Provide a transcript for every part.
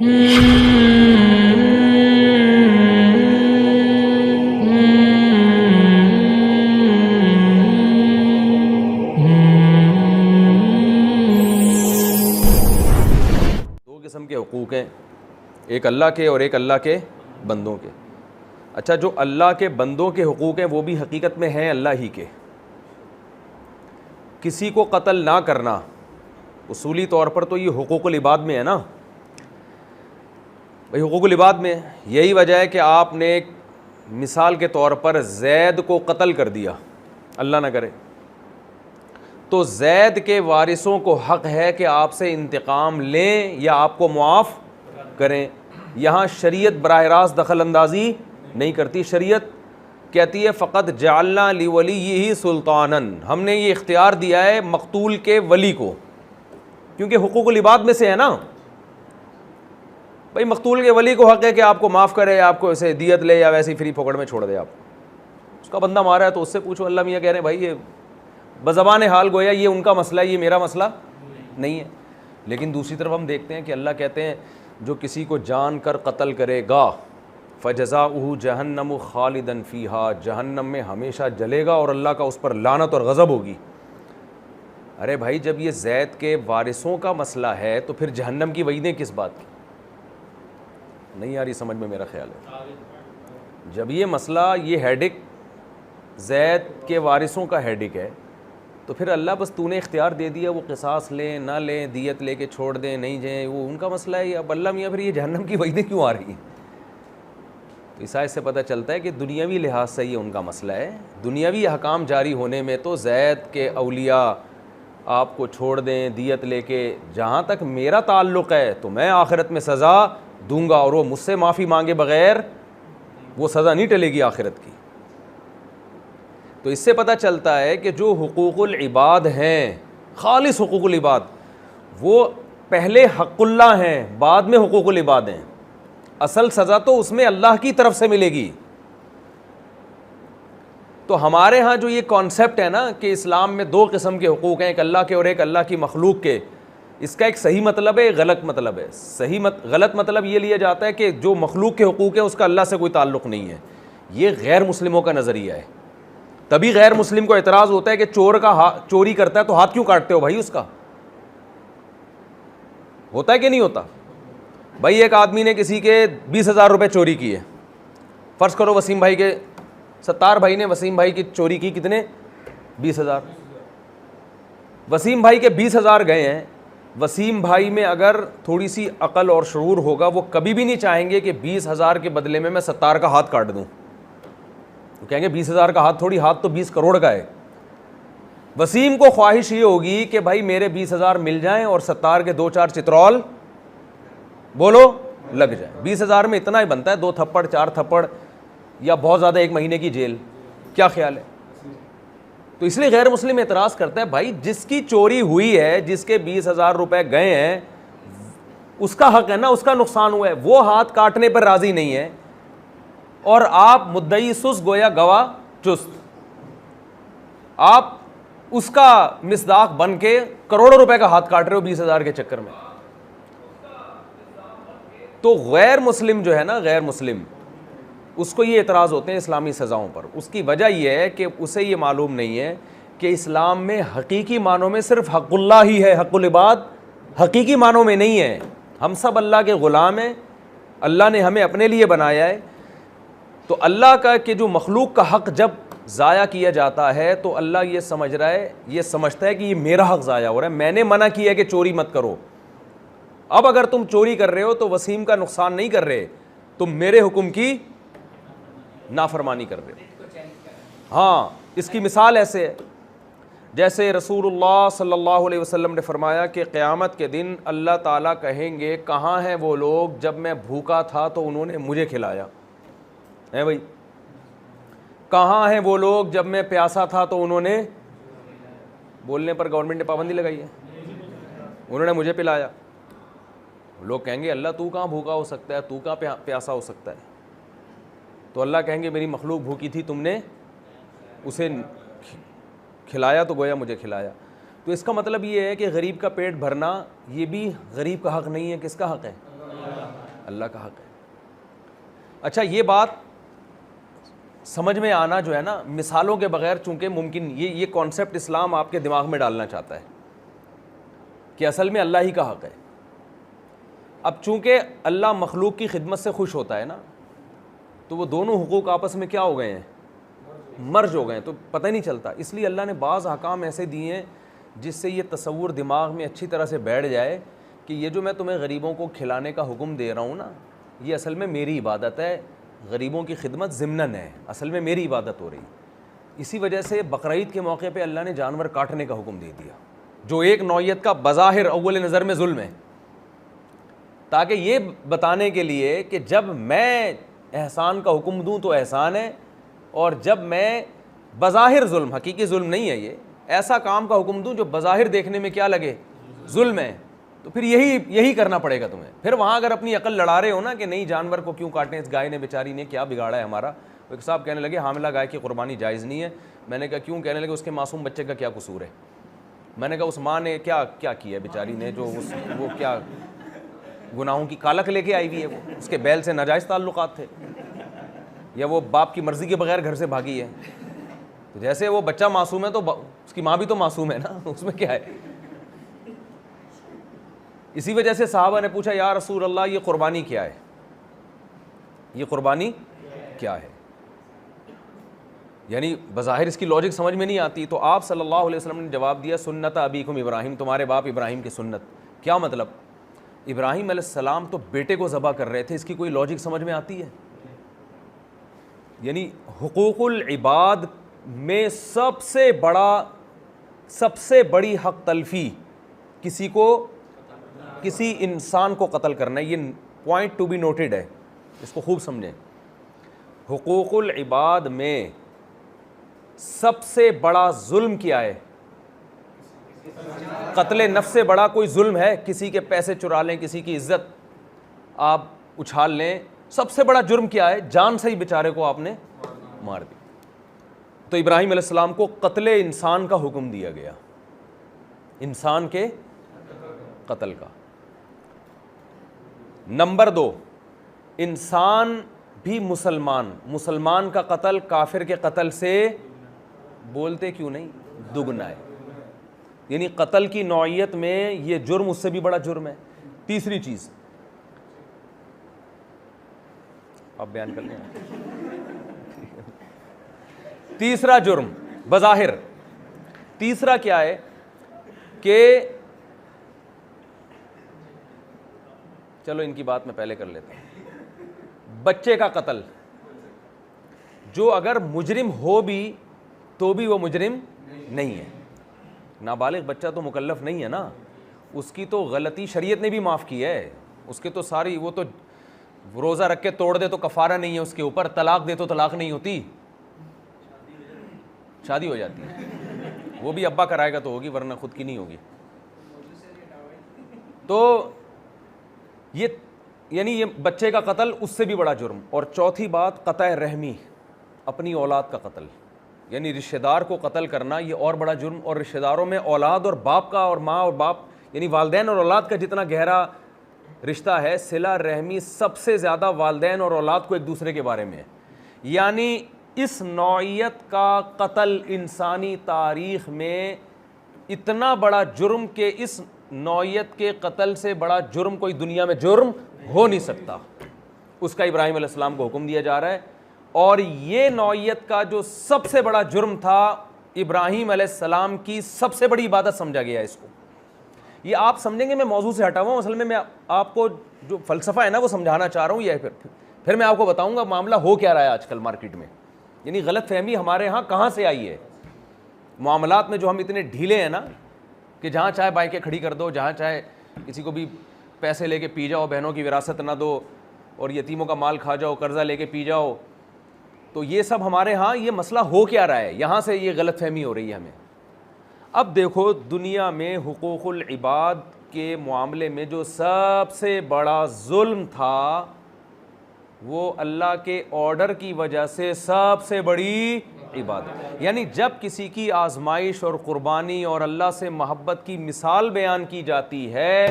دو قسم کے حقوق ہیں، ایک اللہ کے اور ایک اللہ کے بندوں کے۔ اچھا، جو اللہ کے بندوں کے حقوق ہیں وہ بھی حقیقت میں ہیں اللہ ہی کے۔ کسی کو قتل نہ کرنا اصولی طور پر تو یہ حقوق العباد میں ہے نا بھائی، حقوق العباد میں یہی وجہ ہے کہ آپ نے ایک مثال کے طور پر زید کو قتل کر دیا، اللہ نہ کرے، تو زید کے وارثوں کو حق ہے کہ آپ سے انتقام لیں یا آپ کو معاف کریں۔ یہاں شریعت براہ راست دخل اندازی نہیں کرتی، شریعت کہتی ہے فقط جعلنا لولیہ سلطانا، ہم نے یہ اختیار دیا ہے مقتول کے ولی کو، کیونکہ حقوق العباد میں سے ہے نا بھائی، مقتول کے ولی کو حق ہے کہ آپ کو معاف کرے، آپ کو اسے دیت لے یا ویسے ہی فری پکڑ میں چھوڑ دے۔ آپ اس کا بندہ مارا ہے تو اس سے پوچھو، اللہ میاں کہہ رہے ہیں بھائی یہ بزبان حال گویا یہ ان کا مسئلہ ہے، یہ میرا مسئلہ نہیں ہے۔ لیکن دوسری طرف ہم دیکھتے ہیں کہ اللہ کہتے ہیں جو کسی کو جان کر قتل کرے گا فجزاؤہ جہنم خالدا فیہا، جہنم میں ہمیشہ جلے گا اور اللہ کا اس پر لعنت اور غضب ہوگی۔ ارے بھائی، جب یہ زید کے وارثوں کا مسئلہ ہے تو پھر جہنم کی وعیدیں کس بات کی؟ نہیں آ رہی سمجھ میں میرا خیال ہے۔ جب یہ مسئلہ، یہ ہیڈک زید کے وارثوں کا ہیڈک ہے تو پھر اللہ بس تو نے اختیار دے دیا، وہ قصاص لیں نہ لیں، دیت لے کے چھوڑ دیں نہیں جائیں، وہ ان کا مسئلہ ہے۔ اب اللہ میاں پھر یہ جہنم کی وعیدیں کیوں آ رہی ہیں؟ تو اس آیت سے پتہ چلتا ہے کہ دنیاوی لحاظ سے یہ ان کا مسئلہ ہے، دنیاوی احکام جاری ہونے میں تو زید کے اولیاء آپ کو چھوڑ دیں دیت لے کے، جہاں تک میرا تعلق ہے تو میں آخرت میں سزا دوں گا، اور وہ مجھ سے معافی مانگے بغیر وہ سزا نہیں ٹلے گی آخرت کی۔ تو اس سے پتہ چلتا ہے کہ جو حقوق العباد ہیں، خالص حقوق العباد، وہ پہلے حق اللہ ہیں، بعد میں حقوق العباد ہیں۔ اصل سزا تو اس میں اللہ کی طرف سے ملے گی۔ تو ہمارے ہاں جو یہ کانسیپٹ ہے نا کہ اسلام میں دو قسم کے حقوق ہیں، ایک اللہ کے اور ایک اللہ کی مخلوق کے، اس کا ایک صحیح مطلب ہے، ایک غلط مطلب ہے۔ غلط مطلب یہ لیا جاتا ہے کہ جو مخلوق کے حقوق ہیں اس کا اللہ سے کوئی تعلق نہیں ہے، یہ غیر مسلموں کا نظریہ ہے۔ تبھی غیر مسلم کو اعتراض ہوتا ہے کہ چور کا چوری کرتا ہے تو ہاتھ کیوں کاٹتے ہو بھائی؟ اس کا ہوتا ہے کہ نہیں ہوتا؟ بھائی ایک آدمی نے کسی کے 20,000 روپے چوری کیے، فرض کرو وسیم بھائی کے، ستار بھائی نے وسیم بھائی کی چوری کی، کتنے؟ 20,000۔ وسیم بھائی کے 20,000 گئے ہیں۔ وسیم بھائی میں اگر تھوڑی سی عقل اور شعور ہوگا، وہ کبھی بھی نہیں چاہیں گے کہ 20,000 کے بدلے میں ستار کا ہاتھ کاٹ دوں، تو کہیں گے 20,000 کا ہاتھ تھوڑی، ہاتھ تو 20 کروڑ کا ہے۔ وسیم کو خواہش یہ ہوگی کہ بھائی میرے 20,000 مل جائیں اور ستار کے 2-4 چترول بولو لگ جائیں۔ 20,000 میں اتنا ہی بنتا ہے، 2 تھپڑ 4 تھپڑ یا بہت زیادہ 1 مہینے کی جیل۔ کیا خیال ہے؟ تو اس لیے غیر مسلم اعتراض کرتا ہے بھائی جس کی چوری ہوئی ہے، جس کے 20,000 روپے گئے ہیں، اس کا حق ہے نا، اس کا نقصان ہوا ہے، وہ ہاتھ کاٹنے پر راضی نہیں ہے، اور آپ مدعی سست گویا گواہ چست، آپ اس کا مصداق بن کے کروڑوں روپے کا ہاتھ کاٹ رہے ہو 20,000 کے چکر میں۔ تو غیر مسلم جو ہے نا، غیر مسلم، اس کو یہ اعتراض ہوتے ہیں اسلامی سزاؤں پر۔ اس کی وجہ یہ ہے کہ اسے یہ معلوم نہیں ہے کہ اسلام میں حقیقی معنوں میں صرف حق اللہ ہی ہے، حق العباد حقیقی معنوں میں نہیں ہے۔ ہم سب اللہ کے غلام ہیں، اللہ نے ہمیں اپنے لیے بنایا ہے۔ تو اللہ کا کہ جو مخلوق کا حق جب ضائع کیا جاتا ہے تو اللہ یہ سمجھ رہا ہے، یہ سمجھتا ہے کہ یہ میرا حق ضائع ہو رہا ہے، میں نے منع کیا ہے کہ چوری مت کرو۔ اب اگر تم چوری کر رہے ہو تو وسیم کا نقصان نہیں کر رہے، تم میرے حکم کی نافرمانی کر رہے ہو۔ ہاں، اس کی مثال ایسے ہے جیسے رسول اللہ صلی اللہ علیہ وسلم نے فرمایا کہ قیامت کے دن اللہ تعالیٰ کہیں گے کہاں ہیں وہ لوگ جب میں بھوکا تھا تو انہوں نے مجھے کھلایا ہے بھائی، کہاں ہیں وہ لوگ جب میں پیاسا تھا تو انہوں نے، بولنے پر گورنمنٹ نے پابندی لگائی ہے، انہوں نے مجھے پلایا۔ لوگ کہیں گے اللہ تو کہاں بھوکا ہو سکتا ہے، تو کہاں پیاسا ہو سکتا ہے؟ تو اللہ کہیں گے میری مخلوق بھوکی تھی، تم نے اسے کھلایا تو گویا مجھے کھلایا۔ تو اس کا مطلب یہ ہے کہ غریب کا پیٹ بھرنا یہ بھی غریب کا حق نہیں ہے، کس کا حق ہے؟ اللہ کا حق ہے. اچھا یہ بات سمجھ میں آنا جو ہے نا مثالوں کے بغیر چونکہ ممکن, یہ کانسیپٹ اسلام آپ کے دماغ میں ڈالنا چاہتا ہے کہ اصل میں اللہ ہی کا حق ہے. اب چونکہ اللہ مخلوق کی خدمت سے خوش ہوتا ہے نا, تو وہ دونوں حقوق آپس میں کیا ہو گئے ہیں, مرج ہو گئے ہیں, تو پتہ ہی نہیں چلتا. اس لیے اللہ نے بعض احکام ایسے دیے ہیں جس سے یہ تصور دماغ میں اچھی طرح سے بیٹھ جائے کہ یہ جو میں تمہیں غریبوں کو کھلانے کا حکم دے رہا ہوں نا, یہ اصل میں میری عبادت ہے, غریبوں کی خدمت ضمناً ہے, اصل میں میری عبادت ہو رہی. اسی وجہ سے بقرعید کے موقع پہ اللہ نے جانور کاٹنے کا حکم دے دیا, جو ایک نوعیت کا بظاہر اول نظر میں ظلم ہے, تاکہ یہ بتانے کے لیے کہ جب میں احسان کا حکم دوں تو احسان ہے, اور جب میں بظاہر ظلم, حقیقی ظلم نہیں ہے یہ, ایسا کام کا حکم دوں جو بظاہر دیکھنے میں کیا لگے ظلم ہے, تو پھر یہی کرنا پڑے گا تمہیں. پھر وہاں اگر اپنی عقل لڑا رہے ہو نا کہ نہیں جانور کو کیوں کاٹیں, اس گائے نے بیچاری نے کیا بگاڑا ہے ہمارا. ایک صاحب کہنے لگے حاملہ گائے کی قربانی جائز نہیں ہے. میں نے کہا کیوں؟ کہنے لگے اس کے معصوم بچے کا کیا قصور ہے. میں نے کہا اس ماں نے کیا کیا بیچاری نے, جو وہ کیا گناہوں کی کالک لے کے آئی ہوئی ہے, وہ اس کے بیل سے ناجائز تعلقات تھے, یا وہ باپ کی مرضی کے بغیر گھر سے بھاگی ہے. تو جیسے وہ بچہ معصوم ہے تو اس کی ماں بھی تو معصوم ہے نا, اس میں کیا ہے. اسی وجہ سے صحابہ نے پوچھا یا رسول اللہ یہ قربانی کیا ہے, یہ قربانی کیا ہے, یعنی بظاہر اس کی لاجک سمجھ میں نہیں آتی. تو آپ صلی اللہ علیہ وسلم نے جواب دیا سنت ابیکم ابراہیم, تمہارے باپ ابراہیم کی سنت. کیا مطلب؟ ابراہیم علیہ السلام تو بیٹے کو ذبح کر رہے تھے, اس کی کوئی لاجک سمجھ میں آتی ہے؟ یعنی حقوق العباد میں سب سے بڑی حق تلفی کسی انسان کو قتل کرنا ہے. یہ پوائنٹ ٹو بی نوٹڈ ہے, اس کو خوب سمجھیں. حقوق العباد میں سب سے بڑا ظلم کیا ہے؟ قتل نفس سے بڑا کوئی ظلم ہے؟ کسی کے پیسے چرا لیں, کسی کی عزت آپ اچھال لیں, سب سے بڑا جرم کیا ہے؟ جان سے ہی بیچارے کو آپ نے مار دی. تو ابراہیم علیہ السلام کو قتل انسان کا حکم دیا گیا, انسان کے قتل کا. نمبر 2, انسان بھی مسلمان کا قتل کافر کے قتل سے بولتے کیوں نہیں دگنا ہے. یعنی قتل کی نوعیت میں یہ جرم اس سے بھی بڑا جرم ہے. تیسری چیز آپ بیان کر لیں. تیسرا جرم بظاہر, تیسرا کیا ہے کہ چلو ان کی بات میں پہلے کر لیتا ہوں. بچے کا قتل, جو اگر مجرم ہو بھی تو بھی وہ مجرم نہیں ہے. نابالغ بچہ تو مکلف نہیں ہے نا, اس کی تو غلطی شریعت نے بھی معاف کی ہے. اس کے تو ساری, وہ تو روزہ رکھ کے توڑ دے تو کفارہ نہیں ہے اس کے اوپر, طلاق دے تو طلاق نہیں ہوتی, شادی ہو جاتی ہے. وہ بھی ابا کرائے گا تو ہوگی, ورنہ خود کی نہیں ہوگی. تو یہ یعنی یہ بچے کا قتل اس سے بھی بڑا جرم. اور چوتھی بات قطع رحمی, اپنی اولاد کا قتل, یعنی رشتہ دار کو قتل کرنا یہ اور بڑا جرم. اور رشتہ داروں میں اولاد اور باپ کا, اور ماں اور باپ یعنی والدین اور اولاد کا جتنا گہرا رشتہ ہے, صلہ رحمی سب سے زیادہ والدین اور اولاد کو ایک دوسرے کے بارے میں ہے. یعنی اس نوعیت کا قتل انسانی تاریخ میں اتنا بڑا جرم کہ اس نوعیت کے قتل سے بڑا جرم کوئی دنیا میں جرم ہو نہیں سکتا. اس کا ابراہیم علیہ السلام کو حکم دیا جا رہا ہے. اور یہ نوعیت کا جو سب سے بڑا جرم تھا, ابراہیم علیہ السلام کی سب سے بڑی عبادت سمجھا گیا ہے اس کو. یہ آپ سمجھیں گے میں موضوع سے ہٹا ہوا ہوں, اصل میں آپ کو جو فلسفہ ہے نا وہ سمجھانا چاہ رہا ہوں. یہ پھر میں آپ کو بتاؤں گا معاملہ ہو کیا رہا ہے آج کل مارکیٹ میں. یعنی غلط فہمی ہمارے ہاں کہاں سے آئی ہے معاملات میں, جو ہم اتنے ڈھیلے ہیں نا کہ جہاں چاہے بائکیں کھڑی کر دو, جہاں چاہے کسی کو بھی پیسے لے کے پی جاؤ, بہنوں کی وراثت نہ دو, اور یتیموں کا مال کھا جاؤ, قرضہ لے کے پی جاؤ. تو یہ سب ہمارے ہاں یہ مسئلہ ہو کیا رہا ہے, یہاں سے یہ غلط فہمی ہو رہی ہے ہمیں. اب دیکھو دنیا میں حقوق العباد کے معاملے میں جو سب سے بڑا ظلم تھا وہ اللہ کے آرڈر کی وجہ سے سب سے بڑی عبادت. یعنی جب کسی کی آزمائش اور قربانی اور اللہ سے محبت کی مثال بیان کی جاتی ہے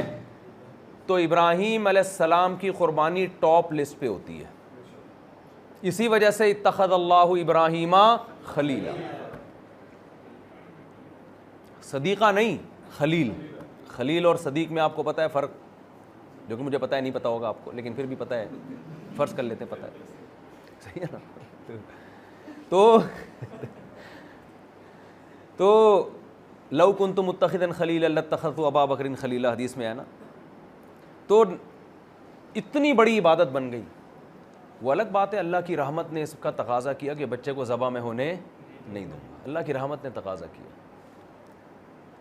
تو ابراہیم علیہ السلام کی قربانی ٹاپ لسٹ پہ ہوتی ہے. اسی وجہ سے اتخذ اللہ ابراہیم خلیلا, صدیقہ نہیں خلیل. خلیل اور صدیق میں آپ کو پتہ ہے فرق, جو کہ مجھے پتہ ہے نہیں پتہ ہوگا آپ کو, لیکن پھر بھی پتہ ہے, فرض کر لیتے ہیں پتہ ہے, صحیح ہے نا. تو لو کنت متخذا خلیلا لاتخذت ابا بکر خلیلا, حدیث میں ہے نا. تو اتنی بڑی عبادت بن گئی. وہ الگ بات ہے اللہ کی رحمت نے اس کا تقاضا کیا کہ بچے کو ذبح میں ہونے نہیں دوں گا, اللہ کی رحمت نے تقاضا کیا,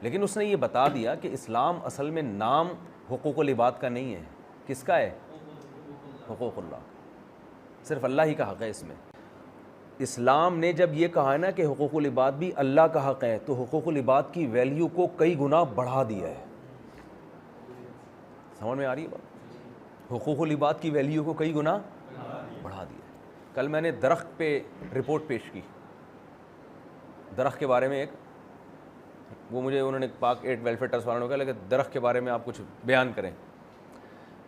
لیکن اس نے یہ بتا دیا کہ اسلام اصل میں نام حقوق العباد کا نہیں ہے. کس کا ہے؟ حقوق اللہ, صرف اللہ ہی کا حق ہے اس میں. اسلام نے جب یہ کہا ہے نا کہ حقوق العباد بھی اللہ کا حق ہے, تو حقوق العباد کی ویلیو کو کئی گنا بڑھا دیا ہے. سمجھ میں آ رہی ہے بات؟ حقوق العباد کی ویلیو کو کئی گنا بڑھا دیا. کل میں نے درخت پہ رپورٹ پیش کی, درخت کے بارے میں ایک, وہ مجھے انہوں نے پاک ایڈ ویلفیئر ٹرسٹ والوں نے کہا کہ درخت کے بارے میں آپ کچھ بیان کریں.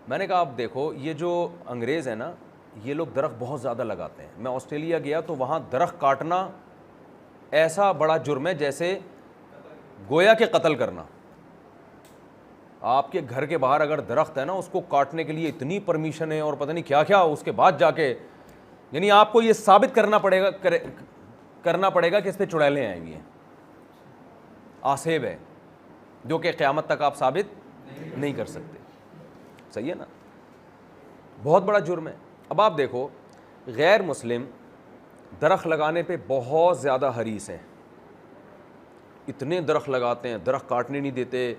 میں نے کہا آپ دیکھو, یہ جو انگریز ہیں نا, یہ لوگ درخت بہت زیادہ لگاتے ہیں. میں آسٹریلیا گیا تو وہاں درخت کاٹنا ایسا بڑا جرم ہے جیسے گویا کہ قتل کرنا. آپ کے گھر کے باہر اگر درخت ہے نا, اس کو کاٹنے کے لیے اتنی پرمیشن ہے اور پتہ نہیں کیا کیا, اس کے بعد جا کے یعنی آپ کو یہ ثابت کرنا پڑے گا کہ اس پہ چڑیلیں آئی ہوئی ہیں, آسیب ہے, جو کہ قیامت تک آپ ثابت نہیں کر سکتے. صحیح ہے نا, بہت بڑا جرم ہے. اب آپ دیکھو, غیر مسلم درخت لگانے پہ بہت زیادہ حریص ہیں, اتنے درخت لگاتے ہیں, درخت کاٹنے نہیں دیتے.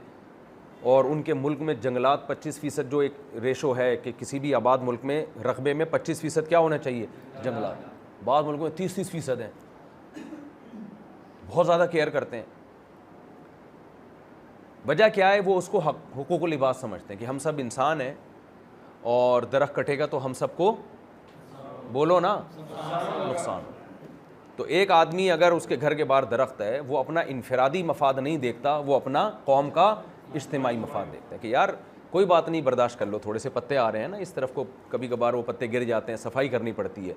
اور ان کے ملک میں جنگلات 25% جو ایک ریشو ہے کہ کسی بھی آباد ملک میں رقبے میں 25% کیا ہونا چاہیے, جنگلات. بعض ملکوں میں 30% ہیں, بہت زیادہ کیئر کرتے ہیں. وجہ کیا ہے؟ وہ اس کو حقوق العباد سمجھتے ہیں کہ ہم سب انسان ہیں اور درخت کٹے گا تو ہم سب کو, بولو نا, نقصان. تو ایک آدمی اگر اس کے گھر کے باہر درخت ہے, وہ اپنا انفرادی مفاد نہیں دیکھتا, وہ اپنا قوم کا اجتماعی مفاد دیکھتا ہے کہ یار کوئی بات نہیں, برداشت کر لو, تھوڑے سے پتے آ رہے ہیں نا اس طرف کو, کبھی کبھار وہ پتے گر جاتے ہیں, صفائی کرنی پڑتی ہے.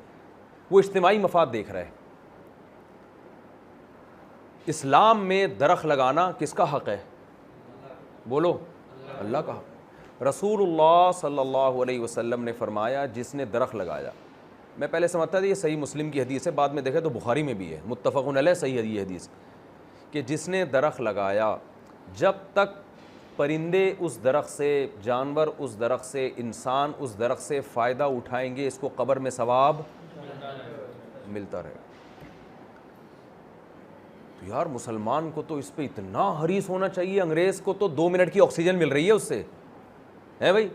وہ اجتماعی مفاد دیکھ رہا ہے. اسلام میں درخت لگانا کس کا حق ہے؟ بولو, اللہ کا حق. رسول اللہ صلی اللہ علیہ وسلم نے فرمایا جس نے درخت لگایا, میں پہلے سمجھتا تھا یہ صحیح مسلم کی حدیث ہے, بعد میں دیکھا تو بخاری میں بھی ہے, متفق علیہ صحیح ہے یہ حدیث, کہ جس نے درخت لگایا, جب تک پرندے اس درخت سے, جانور اس درخت سے, انسان اس درخت سے فائدہ اٹھائیں گے, اس کو قبر میں ثواب ملتا رہے. تو یار مسلمان کو تو اس پہ اتنا حریص ہونا چاہیے. انگریز کو تو 2 منٹ کی آکسیجن مل رہی ہے اس سے, ہے بھائی,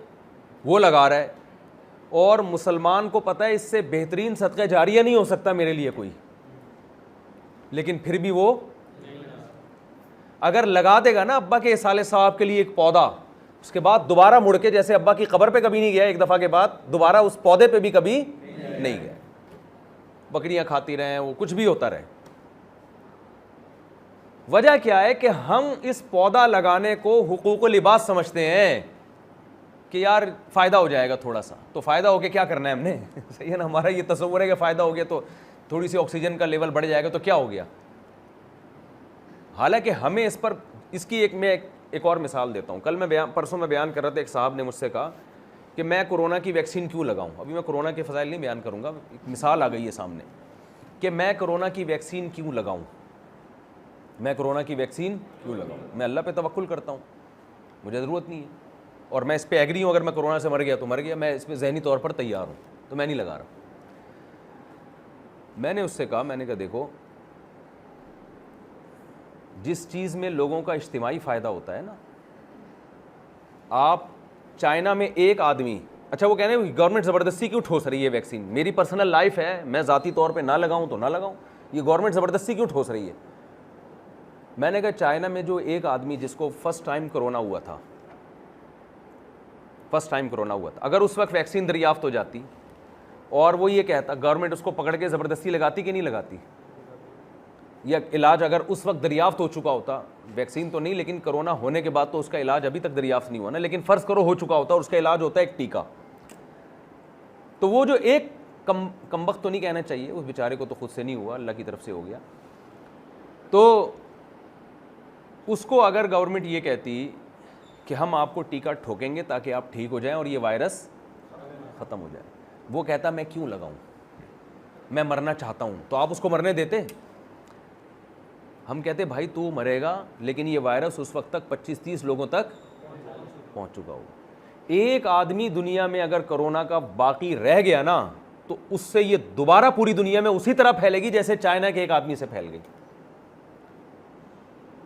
وہ لگا رہا ہے. اور مسلمان کو پتہ ہے اس سے بہترین صدقہ جاریہ نہیں ہو سکتا میرے لیے کوئی, لیکن پھر بھی وہ اگر لگا دے گا نا ابا کے سالے صاحب کے لیے ایک پودا, اس کے بعد دوبارہ مڑ کے, جیسے ابا کی قبر پہ کبھی نہیں گیا ایک دفعہ کے بعد, دوبارہ اس پودے پہ بھی کبھی نہیں گیا. بکریاں کھاتی رہیں, وہ کچھ بھی ہوتا رہے. وجہ کیا ہے کہ ہم اس پودا لگانے کو حقوق العباد سمجھتے ہیں کہ یار فائدہ ہو جائے گا تھوڑا سا, تو فائدہ ہو کے کیا کرنا ہے ہم نے, صحیح ہے نا, ہمارا یہ تصور ہے کہ فائدہ ہو گیا تو تھوڑی سی آکسیجن کا لیول بڑھ جائے گا تو کیا ہو گیا. حالانکہ ہمیں اس پر, اس کی ایک اور مثال دیتا ہوں. کل میں پرسوں میں بیان کر رہا تھا, ایک صاحب نے مجھ سے کہا کہ میں کورونا کی ویکسین کیوں لگاؤں. ابھی میں کورونا کے فضائل نہیں بیان کروں گا, ایک مثال آ گئی ہے سامنے کہ میں کورونا کی ویکسین کیوں لگاؤں, میں کورونا کی ویکسین کیوں لگاؤں. میں اللہ پہ توکل کرتا ہوں, مجھے ضرورت نہیں ہے, اور میں اس پہ ایگری ہوں, اگر میں کورونا سے مر گیا تو مر گیا, میں اس پہ ذہنی طور پر تیار ہوں, تو میں نہیں لگا رہا. میں نے اس سے کہا, میں نے کہا دیکھو, جس چیز میں لوگوں کا اجتماعی فائدہ ہوتا ہے نا, آپ چائنا میں ایک آدمی, اچھا وہ کہنے گورنمنٹ زبردستی کیوں ٹھوس رہی ہے ویکسین, میری پرسنل لائف ہے, میں ذاتی طور پہ نہ لگاؤں تو نہ لگاؤں, یہ گورنمنٹ زبردستی کیوں ٹھوس رہی ہے. میں نے کہا چائنا میں جو ایک آدمی جس کو فرسٹ ٹائم کرونا ہوا تھا, اگر اس وقت ویکسین دریافت ہو جاتی اور وہ یہ کہتا, گورنمنٹ اس کو پکڑ کے زبردستی لگاتی کہ نہیں لگاتی, یا علاج اگر اس وقت دریافت ہو چکا ہوتا, ویکسین تو نہیں لیکن کرونا ہونے کے بعد تو اس کا علاج ابھی تک دریافت نہیں ہوا نا, لیکن فرض کرو ہو چکا ہوتا اور اس کا علاج ہوتا ہے ایک ٹیکہ, تو وہ جو ایک کمبخت تو نہیں کہنا چاہیے, اس بیچارے کو تو خود سے نہیں ہوا, اللہ کی طرف سے ہو گیا, تو اس کو اگر گورنمنٹ یہ کہتی کہ ہم آپ کو ٹیکہ ٹھوکیں گے تاکہ آپ ٹھیک ہو جائیں اور یہ وائرس ختم ہو جائے, وہ کہتا میں کیوں لگاؤں, میں مرنا چاہتا ہوں, تو آپ اس کو مرنے دیتے؟ ہم کہتے بھائی تو مرے گا لیکن یہ وائرس اس وقت تک 25-30 لوگوں تک پہنچ چکا ہوگا. ایک آدمی دنیا میں اگر کرونا کا باقی رہ گیا نا تو اس سے یہ دوبارہ پوری دنیا میں اسی طرح پھیلے گی جیسے چائنا کے ایک آدمی سے پھیل گئی.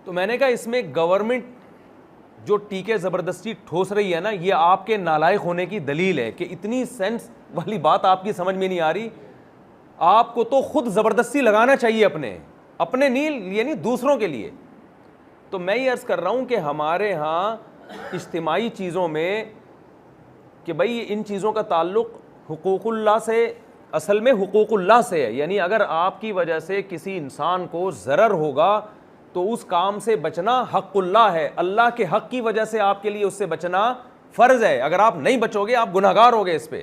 تو میں نے کہا اس میں گورنمنٹ جو ٹیکے زبردستی ٹھوس رہی ہے نا, یہ آپ کے نالائق ہونے کی دلیل ہے کہ اتنی سینس والی بات آپ کی سمجھ میں نہیں آ رہی. آپ کو تو خود زبردستی لگانا چاہیے اپنے نہیں یعنی دوسروں کے لیے. تو میں یہ عرض کر رہا ہوں کہ ہمارے ہاں اجتماعی چیزوں میں کہ بھائی ان چیزوں کا تعلق حقوق اللہ سے, اصل میں حقوق اللہ سے ہے, یعنی اگر آپ کی وجہ سے کسی انسان کو ضرر ہوگا تو اس کام سے بچنا حق اللہ ہے, اللہ کے حق کی وجہ سے آپ کے لیے اس سے بچنا فرض ہے. اگر آپ نہیں بچو گے آپ گناہگار ہوگے. اس پہ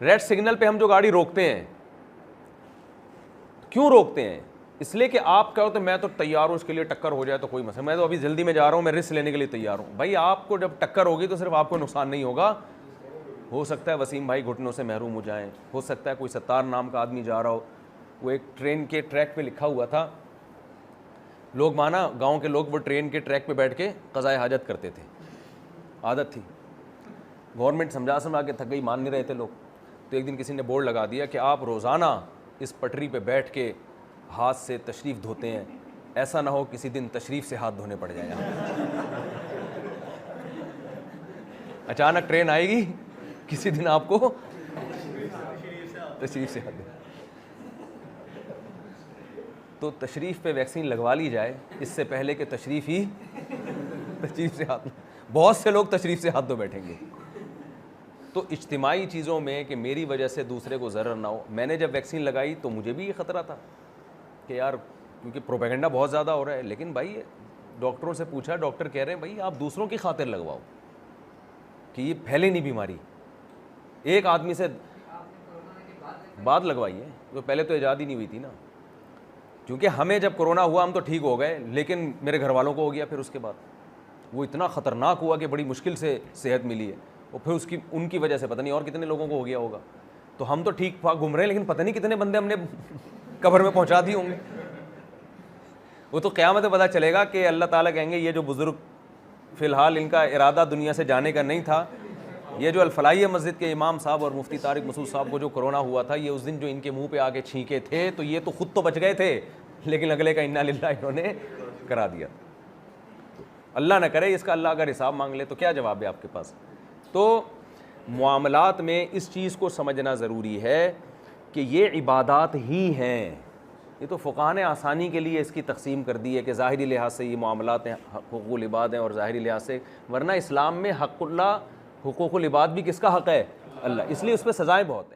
ریڈ سگنل پہ ہم جو گاڑی روکتے ہیں, کیوں روکتے ہیں؟ اس لیے کہ آپ کہو تو میں تو تیار ہوں اس کے لیے, ٹکر ہو جائے تو کوئی مسئلہ, میں تو ابھی جلدی میں جا رہا ہوں, میں رسک لینے کے لیے تیار ہوں. بھائی آپ کو جب ٹکر ہوگی تو صرف آپ کو نقصان نہیں ہوگا, ہو سکتا ہے وسیم بھائی گھٹنوں سے محروم ہو جائیں, ہو سکتا ہے کوئی ستار نام کا آدمی جا رہا ہو, وہ ایک ٹرین کے ٹریک پہ لکھا ہوا تھا, لوگ مانا گاؤں کے لوگ وہ ٹرین کے ٹریک پہ بیٹھ کے قضائے حاجت کرتے تھے, عادت تھی. گورنمنٹ سمجھا کے تھک گئی, مان نہیں رہے تھے لوگ, تو ایک دن کسی نے بورڈ لگا دیا کہ آپ روزانہ اس پٹری پہ بیٹھ کے ہاتھ سے تشریف دھوتے ہیں, ایسا نہ ہو کسی دن تشریف سے ہاتھ دھونے پڑ جائیں. اچانک ٹرین آئے گی, کسی دن آپ کو تشریف سے ہاتھ دھونے, تو تشریف پہ ویکسین لگوا لی جائے اس سے پہلے کہ تشریف سے ہاتھ, بہت سے لوگ تشریف سے ہاتھ دھو بیٹھیں گے. تو اجتماعی چیزوں میں کہ میری وجہ سے دوسرے کو ضرر نہ ہو. میں نے جب ویکسین لگائی تو مجھے بھی یہ خطرہ تھا کہ یار کیونکہ پروپیگنڈا بہت زیادہ ہو رہا ہے, لیکن بھائی ڈاکٹروں سے پوچھا, ڈاکٹر کہہ رہے ہیں بھائی آپ دوسروں کی خاطر لگواؤ کہ یہ پھیلے نہیں بیماری. ایک آدمی سے بعد لگوائی ہے, تو پہلے تو ایجاد ہی نہیں ہوئی تھی نا, کیونکہ ہمیں جب کرونا ہوا ہم تو ٹھیک ہو گئے, لیکن میرے گھر والوں کو ہو گیا. پھر اس کے بعد وہ اتنا خطرناک ہوا کہ بڑی مشکل سے صحت ملی ہے, اور پھر ان کی وجہ سے پتہ نہیں اور کتنے لوگوں کو ہو گیا ہوگا. تو ہم تو ٹھیک ٹھاک گھوم رہے ہیں, لیکن پتہ نہیں کتنے بندے ہم نے قبر میں پہنچا دیے ہوں گے. وہ تو قیامت میں پتہ چلے گا کہ اللہ تعالیٰ کہیں گے یہ جو بزرگ فی الحال ان کا ارادہ دنیا سے جانے کا نہیں تھا, یہ جو الفلاحیہ مسجد کے امام صاحب اور مفتی طارق مسعود صاحب کو جو کرونا ہوا تھا, یہ اس دن جو ان کے منہ پہ آ کے چھینکے تھے, تو یہ تو خود تو بچ گئے تھے, لیکن اگلے کا انا للہ انہوں نے کرا دیا. اللہ نہ کرے اس کا اللہ اگر حساب مانگ لے تو کیا جواب ہے آپ کے پاس. تو معاملات میں اس چیز کو سمجھنا ضروری ہے کہ یہ عبادات ہی ہیں. یہ تو فقہاء نے آسانی کے لیے اس کی تقسیم کر دی ہے کہ ظاہری لحاظ سے یہ معاملات ہیں, حقوق العباد ہیں, اور ظاہری لحاظ سے, ورنہ اسلام میں حق اللہ, حقوق العباد بھی کس کا حق ہے؟ اللہ. اس لیے اس پہ سزائیں بہت ہیں.